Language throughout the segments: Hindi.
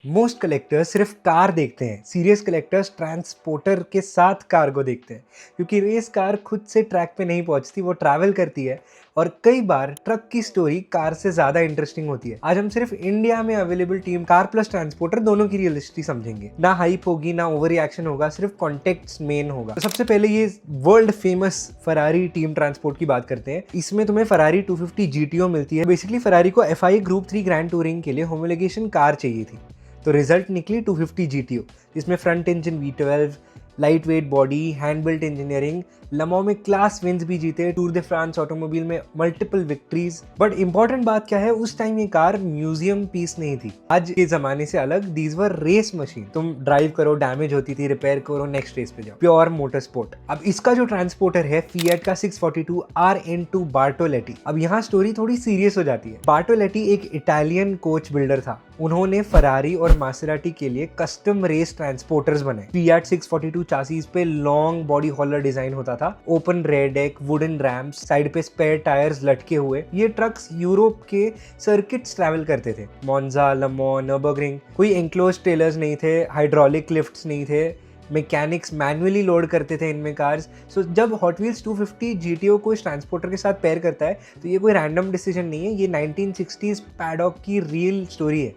मोस्ट कलेक्टर्स सिर्फ कार देखते हैं, सीरियस कलेक्टर्स ट्रांसपोर्टर के साथ कार को देखते हैं, क्योंकि रेस कार खुद से ट्रैक पे नहीं पहुंचती, वो ट्रैवल करती है और कई बार ट्रक की स्टोरी कार से ज्यादा इंटरेस्टिंग होती है। आज हम सिर्फ इंडिया में available team car plus transporter दोनों की रियलिस्टिक समझेंगे। ना हाइप होगी ना ओवर रिएक्शन होगा, सिर्फ कॉन्टेक्स्ट मेन होगा। तो सबसे पहले ये world famous Ferrari team transport की बात करते हैं। इसमें तुम्हें फरारी 250 GTO मिलती है। बेसिकली फरारी को FIA ग्रुप 3 ग्रैंड टूरिंग के लिए होमोलोगेशन कार चाहिए थी, तो रिजल्ट निकली 250 GTO, जिसमें front engine V12, light weight body, hand built engineering, Le Mans में क्लास विंस भी जीते, टूर दे फ्रांस ऑटोमोबाइल में मल्टीपल विक्ट्रीज। बट इंपॉर्टेंट बात क्या है, उस टाइम ये कार म्यूजियम पीस नहीं थी। आज के जमाने से अलग, दीज वर रेस मशीन। तुम ड्राइव करो, डैमेज होती थी, रिपेयर करो, नेक्स्ट रेस पे जाओ। Pure motor sport. अब इसका जो ट्रांसपोर्टर है फिएट का 642 RN2 बार्टोलेटी। अब यहाँ स्टोरी थोड़ी सीरियस हो जाती है। बार्टोलेटी एक इटालियन कोच बिल्डर था। उन्होंने फरारी और मासेराटी के लिए कस्टम रेस ट्रांसपोर्टर्स बनाए। फिएट 642 चासीज पे लॉन्ग बॉडी हॉलर डिजाइन होता था, open rear deck, wooden ramps, side पे स्पेयर टायर्स लटके हुए। ये ट्रक्स यूरोप के सर्किट्स ट्रैवल करते थे, मोन्जा, लमो, नर्बर्गरिंग। कोई एंक्लोज ट्रेलर्स नहीं थे, हाइड्रोलिक लिफ्ट्स नहीं थे, मैकेनिक्स मैनुअली लोड करते थे इनमें कार्स। सो जब हॉट व्हील्स 250 GTO को इस ट्रांसपोर्टर के साथ पेयर करता है, तो ये कोई रैंडम डिसीजन नहीं है, ये 1960s पैडॉक की रियल स्टोरी है।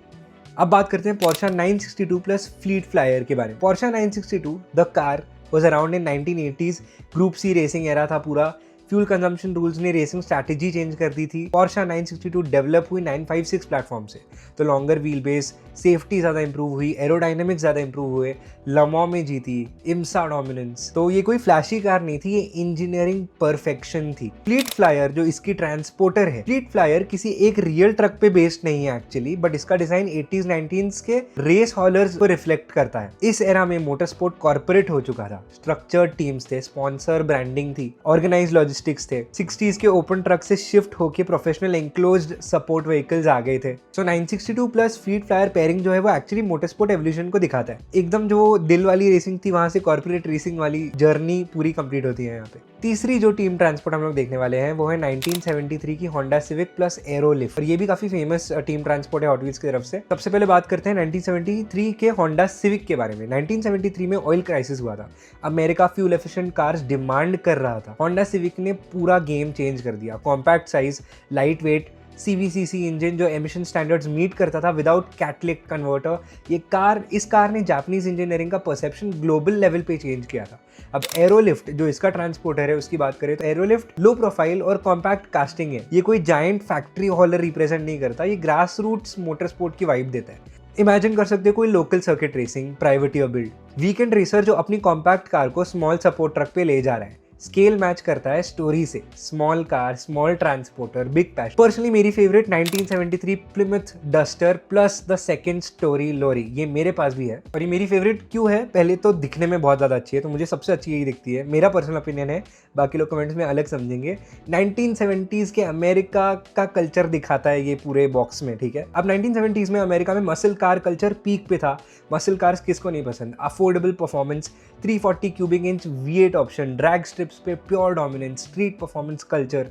अब बात करते हैं पोर्शा 962 प्लस फ्लीट फ्लायर के बारे में। Porsche 962 the car was around in 1980s। Group C racing era था पूरा। फ्यूल कंजम्पशन रूल्स ने रेसिंग स्ट्रैटेजी चेंज कर दी थी। पोर्शा 962 डेवलप हुई 956 प्लेटफॉर्म से, तो लॉन्गर व्हील बेस, सेफ्टी ज़्यादा इंप्रूव हुई, एरोडाइनमिक्स ज़्यादा इंप्रूव हुए, लमो में जीती, इम्सा डोमिनेंस। तो ये कोई फ्लैशी कार नहीं थी, ये इंजीनियरिंग परफेक्शन थी। फ्लीट फ्लायर जो इसकी ट्रांसपोर्टर है, फ्लीट फ्लायर किसी एक रियल ट्रक पे बेस्ड नहीं है एक्चुअली, बट इसका डिजाइन 80s 90s के रेस हॉलर्स को रिफ्लेक्ट करता है। इस एरा में मोटर स्पोर्ट कॉर्पोरेट हो चुका था, स्ट्रक्चर्ड टीम्स थे, स्पॉन्सर ब्रांडिंग थी, ऑर्गेनाइज लॉजिस्टिक्स थे। 60s के ओपन ट्रक से शिफ्ट होके प्रोफेशनल एंक्लोज्ड सपोर्ट व्हीकल्स आ गए थे। सो 962 प्लस फ्लीट फ्लायर पेयरिंग जो है वो एक्चुअली मोटरस्पोर्ट एवोल्यूशन को दिखाता है। एकदम जो दिल वाली रेसिंग थी, वहां से कॉर्पोरेट रेसिंग वाली जर्नी पूरी कंप्लीट होती है यहाँ पे। तीसरी जो टीम ट्रांसपोर्ट हम लोग देखने वाले हैं वो है 1973 की होंडा सिविक प्लस एरोलिफ्ट, और ये भी काफी फेमस टीम ट्रांसपोर्ट है हॉट व्हील्स की तरफ से। सबसे पहले बात करते हैं 1973 के होंडा सिविक के बारे में। 1973 में ऑयल क्राइसिस हुआ था, America fuel efficient cars demand कर रहा था। होंडा सिविक ने पूरा गेम चेंज कर दिया। Compact size, light weight, CVCC engine जो एमिशन स्टैंडर्ड्स मीट करता था विदाउट कैटलिक कन्वर्टर। इस कार ने जापानीज इंजीनियरिंग का परसेप्शन ग्लोबल लेवल पे चेंज किया था। अब एरोलिफ्ट जो इसका ट्रांसपोर्टर है उसकी बात करें तो एरोलिफ्ट लो प्रोफाइल और कॉम्पैक्ट कास्टिंग है। ये कोई जायंट फैक्ट्री हॉलर रिप्रेजेंट नहीं करता, ये ग्रास रूट्स मोटर स्पोर्ट की वाइब देता है। इमेजिन कर सकते हो कोई local circuit racing, privateer build, weekend racer जो अपनी कॉम्पैक्ट कार को स्मॉल सपोर्ट ट्रक पे ले जा रहा है। स्केल मैच करता है स्टोरी से, small car, small transporter, big passion. Personally मेरी favourite 1973 Plymouth Duster plus the second story lorry, ये मेरे पास भी है। और ये मेरी फेवरेट क्यों है, पहले तो दिखने में बहुत ज़्यादा अच्छी है, तो मुझे सबसे अच्छी यही दिखती है, मेरा पर्सनल ओपिनियन है, बाकी लोग कमेंट्स में अलग समझेंगे। 1970s के अमेरिका का कल्चर दिखाता है ये पूरे बॉक्स में, ठीक है। अब 1970s में अमेरिका में मसल कार कल्चर पीक पे था। मसल कार्स किसको नहीं पसंद, affordable performance, 340 cubic inch V8 option, drag strips पे pure dominance, street performance culture.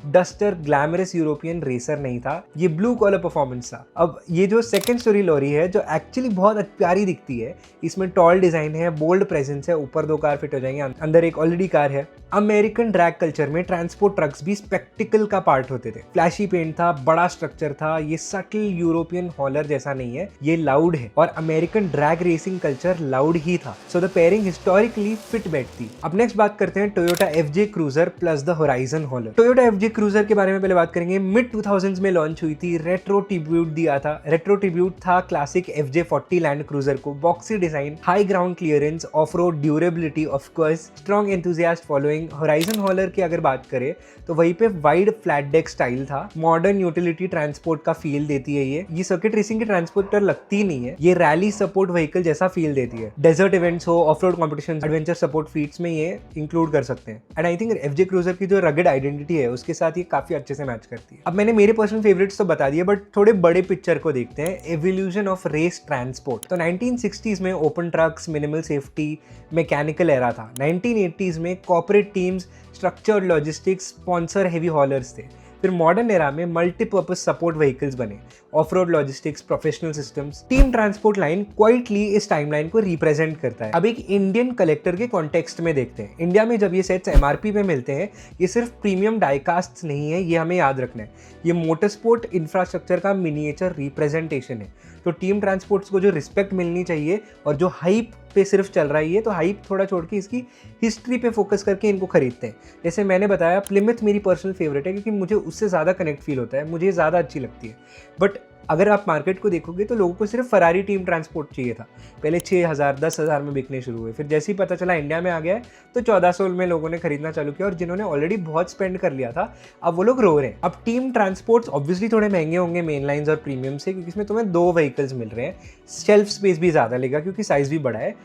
Duster glamorous European racer नहीं था, ये ब्लू कॉलर परफॉर्मेंस था। अब ये जो सेकंड स्टोरी लॉरी है जो एक्चुअली बहुत प्यारी दिखती है, इसमें टॉल डिजाइन है, बोल्ड प्रेजेंस है, ऊपर 2 कार फिट हो जाएंगे, अंदर एक ऑलरेडी कार है। अमेरिकन ड्रैग कल्चर में ट्रांसपोर्ट ट्रक्स भी स्पेक्टिकल का पार्ट होते थे। फ्लैशी पेंट था, बड़ा स्ट्रक्चर था, ये सटल यूरोपियन हॉलर जैसा नहीं है, ये लाउड है, और American drag racing culture loud ही था। So the pairing historically fit बैठती। अब नेक्स्ट बात करते हैं Toyota FJ cruiser plus the horizon hauler. Toyota FJ cruiser के बारे में पहले बात करेंगे। मिड 2000s में लॉन्च हुई थी, रेट्रो ट्रिब्यूट दिया था। रेट्रो ट्रिब्यूट था क्लासिक FJ40 लैंड क्रूजर को, boxy design, high ground clearance, off road durability, of course strong enthusiast following. Horizon hauler की अगर बात करें तो वहीं पे वाइड फ्लैट डेक स्टाइल था, मॉडर्न यूटिलिटी ट्रांसपोर्ट का फील देती है। ये सर्किट रेसिंग की ट्रांसपोर्टर लगती नहीं है, ये रैली सपोर्ट व्हीकल जैसा फील देती है। डेजर्ट इवेंट्स हो, off road competition, adventure support feats में ये इंक्लूड कर सकते हैं। And I think FJ cruiser की जो रगड आइडेंटिटी है उसके साथ ये काफी अच्छे से मैच करती है। अब मैंने मेरे पर्सनल फेवरेट्स तो बता दिए, बट थोड़े बड़े पिक्चर को देखते हैं, एवोल्यूशन ऑफ रेस ट्रांसपोर्ट। तो 1960s में open trucks, minimal safety, mechanical era था। 1980s में corporate teams, structured logistics, sponsor heavy haulers थे। फिर मॉडर्न एरा में मल्टीपर्पज सपोर्ट व्हीकल्स बने, off road logistics, professional systems. Team transport line quietly इस टाइमलाइन को रिप्रेजेंट करता है। अब एक इंडियन कलेक्टर के कॉन्टेक्स्ट में देखते हैं। इंडिया में जब ये सेट्स एमआरपी पे मिलते हैं, ये सिर्फ प्रीमियम डाइकास्ट नहीं है, ये हमें याद रखना है, ये मोटरस्पोर्ट इंफ्रास्ट्रक्चर का मिनिएचर रिप्रेजेंटेशन है। तो टीम ट्रांसपोर्ट्स को जो रिस्पेक्ट मिलनी चाहिए और जो हाइप पे सिर्फ चल रहा है, तो हाइप थोड़ा छोड़ के इसकी हिस्ट्री पे फोकस करके इनको खरीदते हैं। जैसे मैंने बताया, प्लिमथ मेरी पर्सनल फेवरेट है क्योंकि मुझे उससे ज़्यादा कनेक्ट फील होता है, मुझे ज़्यादा अच्छी लगती है। बट अगर आप मार्केट को देखोगे तो लोगों को सिर्फ फरारी टीम ट्रांसपोर्ट चाहिए था। पहले 6,000 10,000 में बिकने शुरू हुए, फिर जैसे ही पता चला इंडिया में आ गया है तो 1400 में लोगों ने खरीदना चालू किया, और जिन्होंने ऑलरेडी बहुत स्पेंड कर लिया था अब वो लोग रो रहे हैं। अब टीम ट्रांसपोर्ट्स ऑब्वियसली थोड़े महंगे होंगे मेन लाइन्स और प्रीमियम से, क्योंकि इसमें तुम्हें 2 व्हीकल्स मिल रहे हैं, शेल्फ स्पेस भी ज़्यादा लेगा क्योंकि साइज़ भी बड़ा है।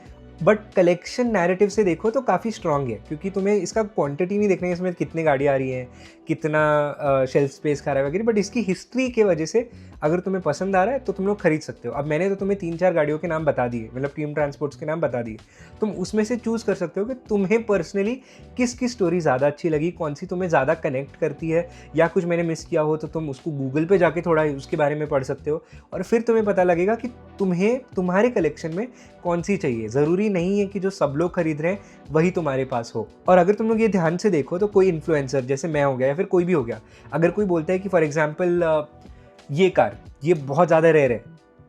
बट कलेक्शन नैरेटिव से देखो तो काफ़ी स्ट्रॉन्ग है, क्योंकि तुम्हें इसका क्वांटिटी नहीं देखना है, इसमें कितनी गाड़ी आ रही हैं, कितना शेल्फ स्पेस खा रहा है वगैरह, बट इसकी हिस्ट्री के वजह से अगर तुम्हें पसंद आ रहा है तो तुम लोग खरीद सकते हो। अब मैंने तो तुम्हें 3-4 गाड़ियों के नाम बता दिए, मतलब टीम ट्रांसपोर्ट्स के नाम बता दिए। तुम उसमें से चूज़ कर सकते हो कि तुम्हें पर्सनली किसकी स्टोरी ज़्यादा अच्छी लगी, कौन सी तुम्हें ज़्यादा कनेक्ट करती है, या कुछ मैंने मिस किया हो तो तुम उसको गूगल पे जाके थोड़ा उसके बारे में पढ़ सकते हो, और फिर तुम्हें पता लगेगा कि तुम्हें तुम्हारे कलेक्शन में कौन सी चाहिए। ज़रूरी नहीं है कि जो सब लोग खरीद रहे हैं वही तुम्हारे पास हो। और अगर तुम लोग ये ध्यान से देखो तो कोई इन्फ्लुएंसर जैसे मैं हो गया या फिर कोई भी हो गया, अगर कोई बोलता है कि फॉर एग्जाम्पल ये कार ये बहुत ज़्यादा रेयर है,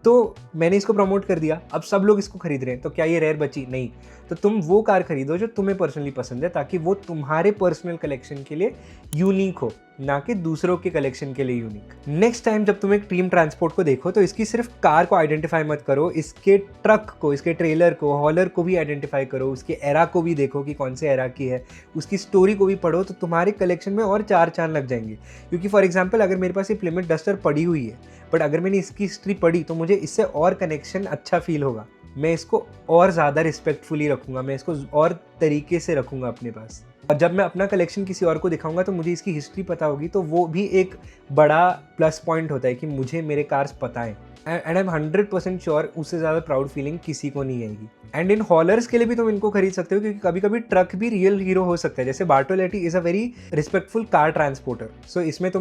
तो मैंने इसको प्रमोट कर दिया, अब सब लोग इसको खरीद रहे हैं, तो क्या ये रेयर बची? नहीं। तो तुम वो कार खरीदो जो तुम्हें पर्सनली पसंद है, ताकि वो तुम्हारे पर्सनल कलेक्शन के लिए यूनिक हो, ना कि दूसरों के कलेक्शन के लिए यूनिक। नेक्स्ट टाइम जब तुम एक टीम ट्रांसपोर्ट को देखो तो इसकी सिर्फ कार को आइडेंटिफाई मत करो, इसके ट्रक को, इसके ट्रेलर को, हॉलर को भी आइडेंटिफाई करो, उसके एरा को भी देखो कि कौन से एरा की है, उसकी स्टोरी को भी पढ़ो, तो तुम्हारे कलेक्शन में और 4 चांद लग जाएंगे। क्योंकि फॉर एग्जाम्पल अगर मेरे पास ये प्लिमथ डस्टर पड़ी हुई है, बट अगर मैंने इसकी हिस्ट्री पढ़ी तो मुझे इससे और कनेक्शन अच्छा फील होगा, मैं इसको और ज़्यादा रिस्पेक्टफुली रखूँगा, मैं इसको और तरीके से रखूँगा अपने पास। और जब मैं अपना कलेक्शन किसी और को दिखाऊंगा तो मुझे इसकी हिस्ट्री पता होगी, तो वो भी एक बड़ा प्लस पॉइंट होता है कि मुझे मेरे कार्स पता है, एंड आई एम 100% श्योर उससे ज़्यादा प्राउड फीलिंग किसी को नहीं आएगी। एंड इन हॉलर्स के लिए भी तुम इनको खरीद सकते हो, क्योंकि कभी कभी ट्रक भी रियल हीरो हो सकता है। जैसे Bartoletti is a very respectful car transporter, so इसमें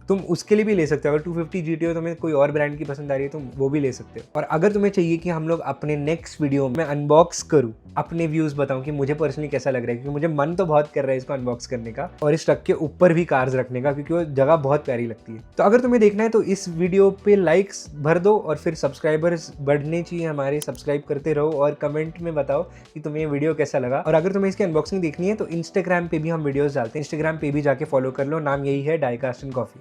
तुम उसके लिए भी ले सकते हो। अगर 250 GTO तुम्हें कोई और ब्रांड की पसंद आ रही है तुम वो भी ले सकते हो। और अगर तुम्हें चाहिए कि हम लोग अपने नेक्स्ट वीडियो में अनबॉक्स करूँ, अपने व्यूज़ बताऊँ कि मुझे पर्सनली कैसा लग रहा है, क्योंकि मुझे मन तो बहुत कर रहा है इसको अनबॉक्स करने का और इस ट्रक के ऊपर भी कार्स रखने का, क्योंकि वो जगह बहुत प्यारी लगती है। तो अगर तुम्हें देखना है तो इस वीडियो पे लाइक्स भर दो, और फिर सब्सक्राइबर्स बढ़ने चाहिए हमारे, सब्सक्राइब करते रहो और कमेंट में बताओ कि तुम्हें ये वीडियो कैसा लगा। और अगर तुम्हें इसकी अनबॉक्सिंग देखनी है तो इंस्टाग्राम पे भी हम वीडियोस डालते हैं, इंस्टाग्राम पे भी जाके फॉलो कर लो, नाम यही है डाइकास्ट एंड कॉफी।